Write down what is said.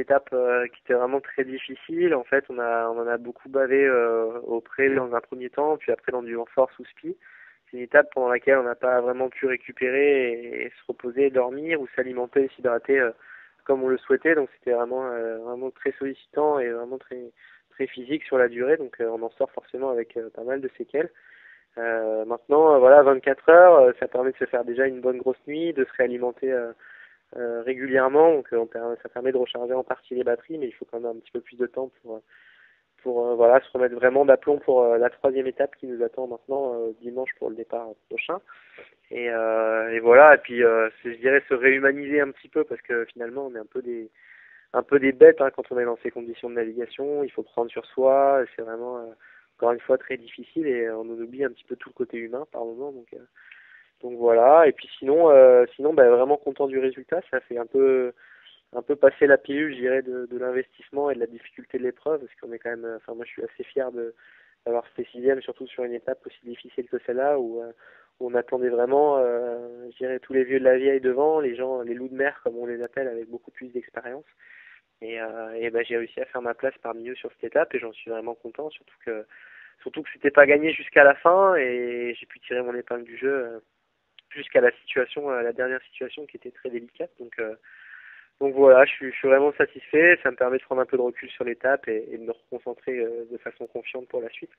étape qui était vraiment très difficile. En fait, on en a beaucoup bavé au pré dans un premier temps, puis après dans du renfort sous spi. C'est une étape pendant laquelle on n'a pas vraiment pu récupérer et se reposer, dormir ou s'alimenter, s'hydrater comme on le souhaitait. Donc c'était vraiment très sollicitant et vraiment très physique sur la durée. Donc on en sort forcément avec pas mal de séquelles. Maintenant, voilà, 24 heures, ça permet de se faire déjà une bonne grosse nuit, de se réalimenter régulièrement. Donc ça permet de recharger en partie les batteries, mais il faut quand même un petit peu plus de temps pour voilà, se remettre vraiment d'aplomb pour la troisième étape qui nous attend maintenant dimanche pour le départ prochain. Et voilà, et puis je dirais se réhumaniser un petit peu parce que finalement on est un peu des bêtes hein, quand on est dans ces conditions de navigation. Il faut prendre sur soi, c'est vraiment encore une fois très difficile et on en oublie un petit peu tout le côté humain par moment. Donc voilà, et puis sinon bah, vraiment content du résultat. Ça fait un peu passer la pilule, je dirais, de l'investissement et de la difficulté de l'épreuve, parce qu'on est quand même, enfin moi je suis assez fier d'avoir fait sixième, surtout sur une étape aussi difficile que celle-là, où on attendait vraiment, je dirais, tous les vieux de la vieille devant, les gens, les loups de mer comme on les appelle, avec beaucoup plus d'expérience. Et ben j'ai réussi à faire ma place parmi eux sur cette étape et j'en suis vraiment content, surtout que c'était pas gagné jusqu'à la fin et j'ai pu tirer mon épingle du jeu jusqu'à la situation, la dernière situation qui était très délicate. Donc voilà, je suis vraiment satisfait. Ça me permet de prendre un peu de recul sur l'étape et de me reconcentrer de façon confiante pour la suite.